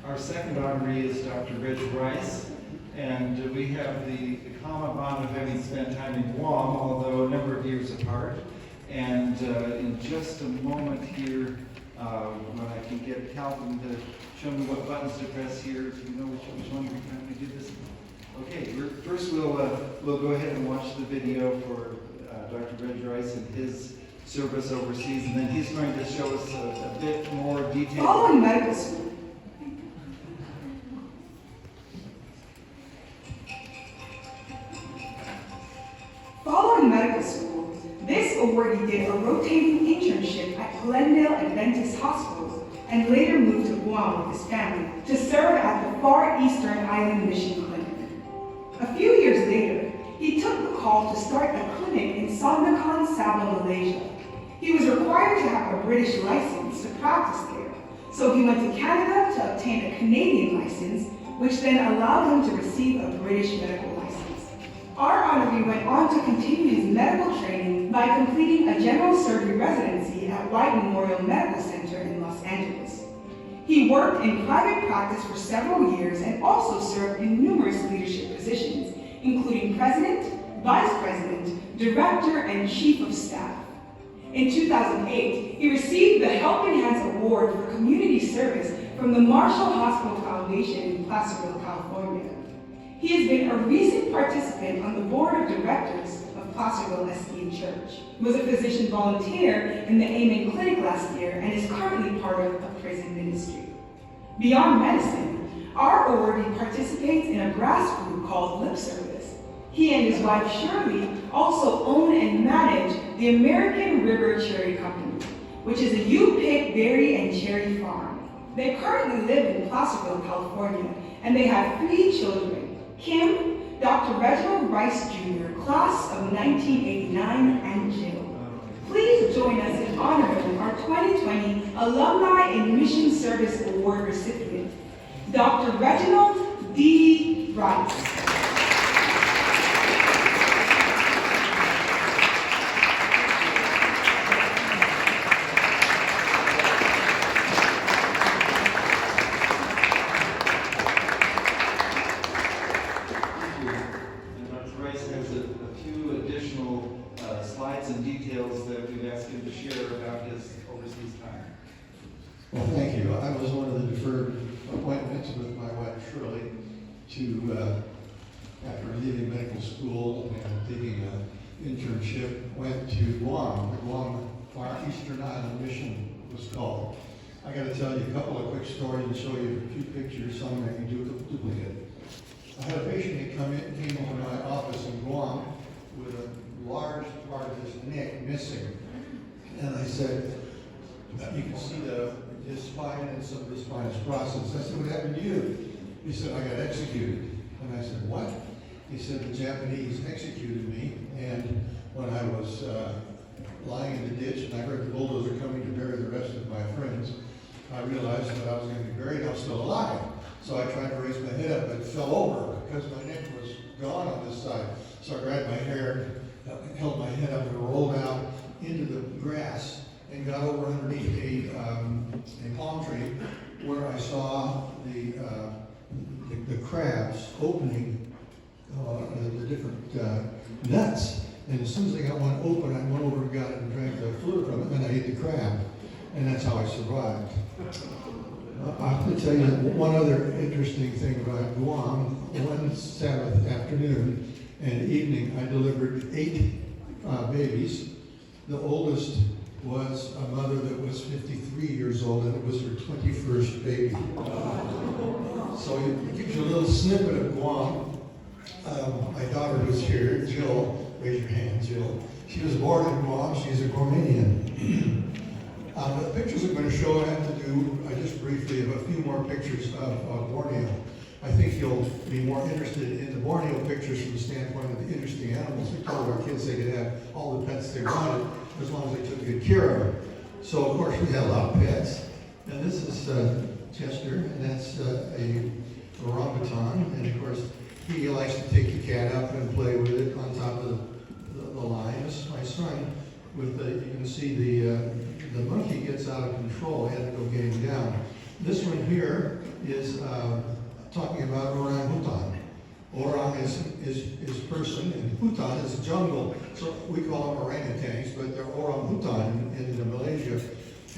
Our second honoree is Dr. Reg and we have the common bond of having spent time in Guam, although a number of years apart. And in just a moment here, when I can get Calvin to show me what buttons to press here, do you know which one we did this? Okay, first we'll go ahead and watch the video for Dr. Reg and his service overseas, and then he's going to show us a bit more detail. Following medical school. Following medical school, this awardee did a rotating internship at Glendale Adventist Hospital and later moved to Guam with his family to serve at the Far Eastern Island Mission Clinic. A few years later, he took the call to start a clinic in Sandakan, Sabah, Malaysia. He was required to have a British license to practice there, so he went to Canada to obtain a Canadian license, which then allowed him to receive a British medical license. Our honoree went on to continue his medical training by completing a general surgery residency at White Memorial Medical Center in Los Angeles. He worked in private practice for several years and also served in numerous leadership positions, including president, vice president, director, and chief of staff. In 2008, he received the Helping Hands Award for Community Service from the Marshall Hospital Foundation in Placerville, California. He has been a recent participant on the board of directors of Placerville SE Church, was a physician volunteer in the Amen Clinic last year, and is currently part of a prison ministry. Beyond medicine, our awardee participates in a grass group called Lip Service. He and his wife Shirley also own and manage the American River Cherry Company, which is a U-pick berry and cherry farm. They currently live in Placerville, California, and they have 3 children. Kim, Dr. Reginald Jr., class of 1989, and Jill. Please join us in honoring our 2020 Alumni in Mission Service Award recipient, Dr. Reginald D. Rice. And details that we've asked him to share about his overseas time. Well, thank you. I was one of the deferred appointments with my wife Shirley to, after leaving medical school and taking an internship, went to Guam. The Guam Far Eastern Island Mission was called. I got to tell you a couple of quick stories and show you a few pictures, some I can duplicate. I had a patient that came over to my office in Guam with a large part of his neck missing. And I said, you can see his spine and some of the spinous process. I said, what happened to you? He said, I got executed. And I said, what? He said, the Japanese executed me. And when I was lying in the ditch and I heard the bulldozer coming to bury the rest of my friends, I realized that I was going to be buried. I was still alive. So I tried to raise my head up, but it fell over because my neck was gone on this side. So I grabbed my hair, held my head up and rolled out into the grass and got over underneath a palm tree where I saw the crabs opening the different nuts. And as soon as I got one open, I went over and got it and drank the fluid from it, and then I ate the crab. And that's how I survived. I have to tell you one other interesting thing about Guam. One Sabbath afternoon and evening, I delivered 8 babies. The oldest was a mother that was 53 years old, and it was her 21st baby. So it gives you a little snippet of Guam. My daughter was here, Jill. Raise your hand, Jill. She was born in Guam. She's a Guamanian. The pictures I'm going to show have to do, just briefly, of a few more pictures of Borneo. I think you'll be more interested in the Borneo pictures from the standpoint of the interesting animals. We told our kids they could have all the pets they wanted as long as they took good care of them. So, of course, we had a lot of pets. And this is Chester, and that's a orangutan. And, of course, he likes to take the cat up and play with it on top of the line. This is my son. You can see the monkey gets out of control. I had to go get him down. This one here is talking about orangutan. Orang is person, and hutan is jungle. So we call them orangutans, but they're orangutan in Malaysia.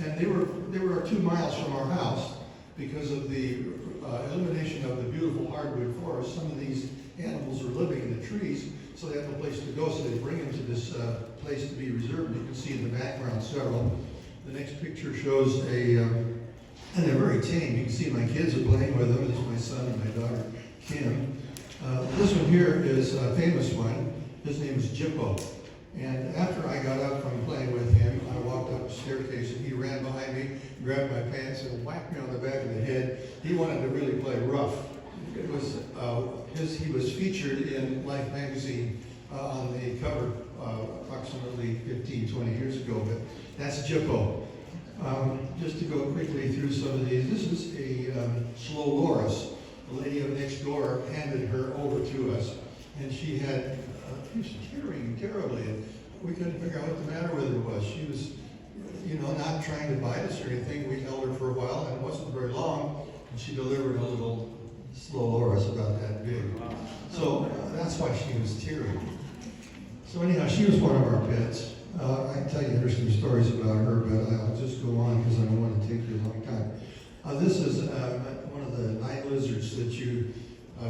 And they were 2 miles from our house because of the elimination of the beautiful hardwood forest. Some of these animals were living in the trees, so they had no place to go, so they bring them to this place to be reserved. You can see in the background several. The next picture shows and they're very tame. You can see my kids are playing with them. This is my son and my daughter, Kim. This one here is a famous one. His name is Jippo. And after I got up from playing with him, I walked up the staircase and he ran behind me, grabbed my pants and whacked me on the back of the head. He wanted to really play rough. It was he was featured in Life magazine on the cover approximately 15, 20 years ago, but that's Jippo. Just to go quickly through some of these, this is a slow loris. The lady up next door handed her over to us, and she was tearing terribly, and we couldn't figure out what the matter with her was. She was, not trying to bite us or anything. We held her for a while, and it wasn't very long, and she delivered a little slow loris about that big. So that's why she was tearing. So anyhow, she was one of our pets. I can tell you interesting stories about her, but I'll just go on because I don't want to take you a long time. This is one of the night lizards that you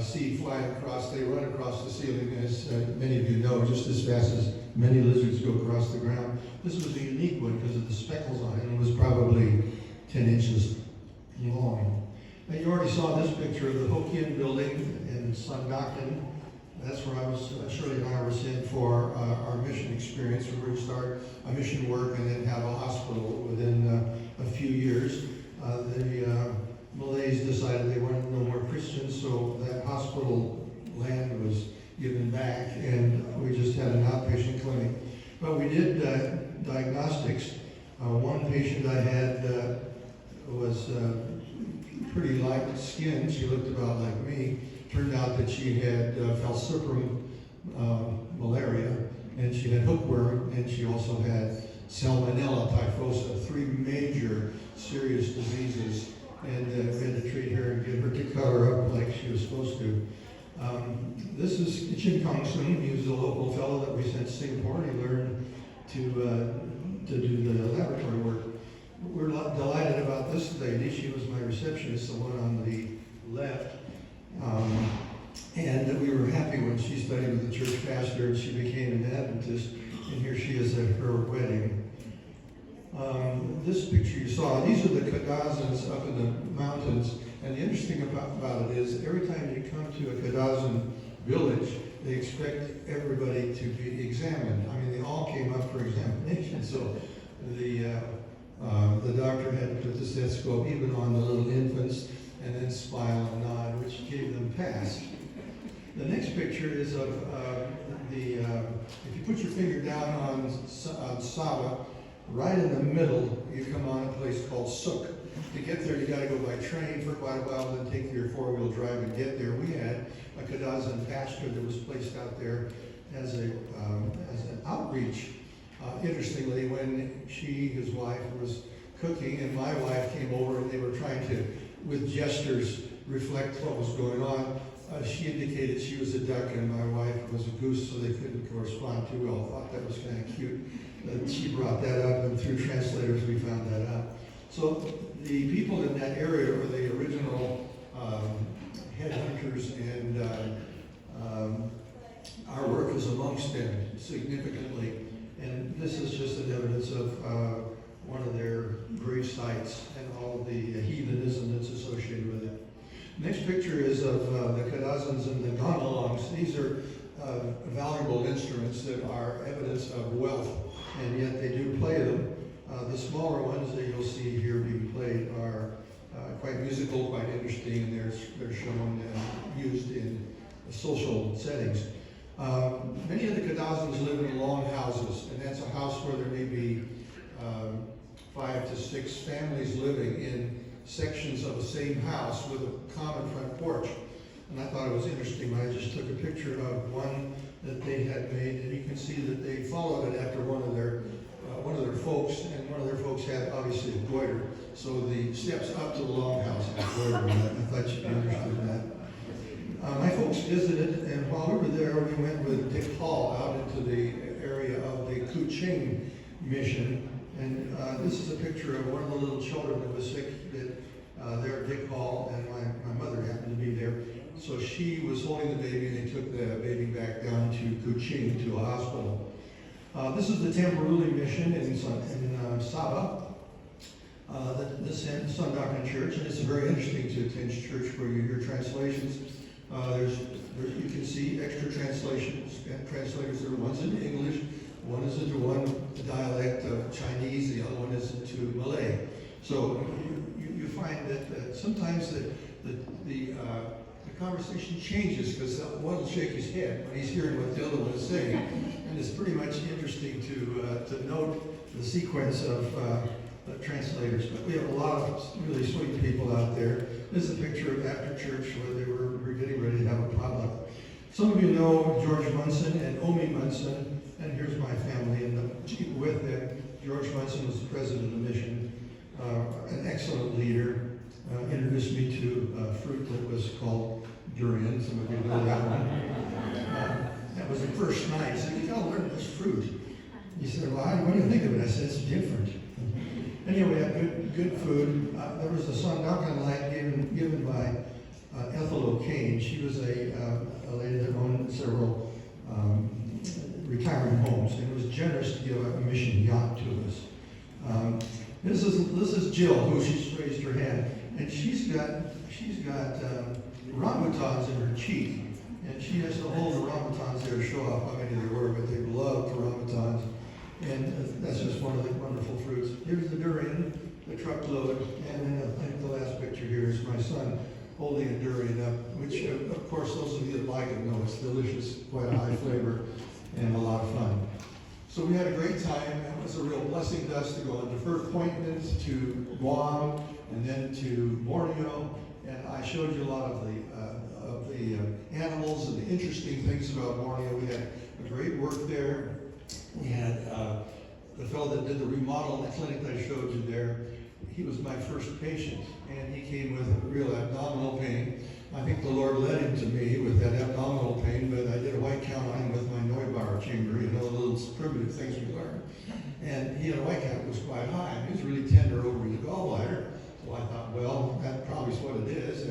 see flying across. They run across the ceiling, as many of you know, just as fast as many lizards go across the ground. This was a unique one because of the speckles on it. It was probably 10 inches long. Now, you already saw this picture of the Hokkien building in Sundakten. That's where Shirley and I were sent for our mission experience. We were to start a mission work and then have a hospital within a few years. The Malays decided they wanted no more Christians, so that hospital land was given back, and we just had an outpatient clinic. But we did diagnostics. One patient I had was pretty light skinned. She looked about like me. Turned out that she had falciparum malaria, and she had hookworm, and she also had Salmonella typhosa, 3 major serious diseases. And we had to treat her and get her to cut her up like she was supposed to. This is Chin Kong Soon. He was a local fellow that we sent to Singapore. He learned to do the laboratory work. We're delighted about this lady. She was my receptionist, the one on the left. And we were happy when she studied with the church pastor and she became an Adventist. And here she is at her wedding. This picture you saw, these are the Kadazans up in the mountains. And the interesting about it is every time you come to a Kadazan village, they expect everybody to be examined. I mean, they all came up for examination. So the doctor had to put the stethoscope even on the little infants and then smile and nod, which gave them pass. The next picture is of if you put your finger down on Sabah, right in the middle, you come on a place called Suk. To get there, you got to go by train for quite a while, then take your 4-wheel drive and get there. We had a Kadazan pastor that was placed out there as an outreach. Interestingly, when his wife was cooking, and my wife came over, and they were trying to, with gestures, reflect what was going on. She indicated she was a duck and my wife was a goose, so they couldn't correspond too well. Thought that was kind of cute. She brought that up, and through translators we found that out. So the people in that area were the original headhunters, and our work is amongst them significantly. And this is just an evidence of one of their grave sites and all the heathenism that's associated with it. Next picture is of the Kadazans and the Gamelongs. These are valuable instruments that are evidence of wealth, and yet they do play them. The smaller ones that you'll see here being played are quite musical, quite interesting, and they're shown and used in social settings. Many of the Kadazans live in long houses, and that's a house where there may be 5 to 6 families living in sections of the same house with a common front porch. And I thought it was interesting. I just took a picture of one that they had made, and you can see that they followed it after one of their folks, and one of their folks had obviously a goiter. So the steps up to the longhouse had a goiter, and I such, if you're interested in that. My folks visited, and while we were there, we went with Dick Hall out into the area of the Kuching mission. And this is a picture of one of the little children that was sick that there, Dick Hall, and my mother happened to be there. So she was holding the baby, and they took the baby back down to Kuching, to a hospital. This is the Tamburuli mission in Sabah. This Sun Doctrine Church, and it's very interesting to attend church where you hear translations. You can see extra translations, translators there. One's into English, one is into one dialect of Chinese, the other one is into Malay. So you find that sometimes the conversation changes because one will shake his head when he's hearing what the other one is saying, and it's pretty much interesting to note the sequence of translators. But we have a lot of really sweet people out there. This is a picture of after church where they were getting ready to have a potluck. Some of you know George Munson and Omi Munson, and here's my family in the Jeep with them. George Munson was the president of the mission, an excellent leader. Introduced me to a fruit that was called durian. Some of you know that one. That was the first night. He said, "You gotta learn this fruit." He said, "Well, what do you think of it?" I said, "It's different." Anyway, we had good food. There was a Sun Doctrine light given by Ethel O'Kane. She was a lady that owned several retirement homes, and was generous to give a mission yacht to us. This is Jill, who she's raised her hand, and she's got rambutan's in her cheek, and she has to hold the rambutan's there to show off how many there were, but they loved the rambutan's. And that's just one of the wonderful fruits. Here's the durian, the truckload, and then I think the last picture here is my son holding a durian up, which of course those of you that like it know it's delicious, quite a high flavor, and a lot of fun. So we had a great time. It was a real blessing to us to go on deferred appointments to Guam and then to Borneo, and I showed you a lot of the animals and the interesting things about Borneo. We had a great work there. We had the fellow that did the remodel in the clinic that I showed you there. He was my first patient, and he came with real abdominal pain. I think the Lord led him to me with that abdominal pain, but I did a white count on him with my Neubauer chamber, you know, the little primitive things we learn. And he had a white count that was quite high, and he was really tender over his gallbladder. So I thought, well, that probably is what it is.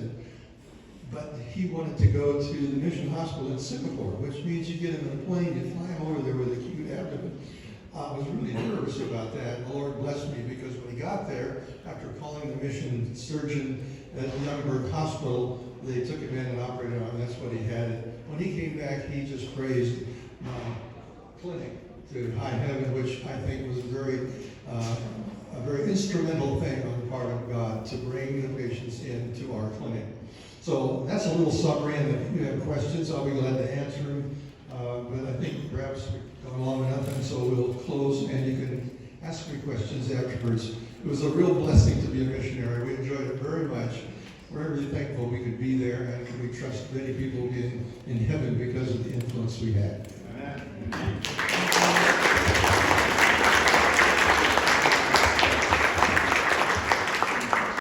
But he wanted to go to the mission hospital in Singapore, which means you get him in a plane, you fly him over there with acute abdomen. I was really nervous about that, and the Lord blessed me because when he got there, after calling the mission surgeon at Youngberg Hospital, they took him in and operated on him. That's what he had. When he came back, he just praised my clinic to high heaven, which I think was a very instrumental thing on the part of God to bring the patients into our clinic. So that's a little summary, and if you have questions, I'll be glad to answer them. But I think perhaps we've gone long enough, and so we'll close, and you can ask me questions afterwards. It was a real blessing to be a missionary. We enjoyed it very much. We're really thankful we could be there, and we trust many people will be in heaven because of the influence we had. Amen.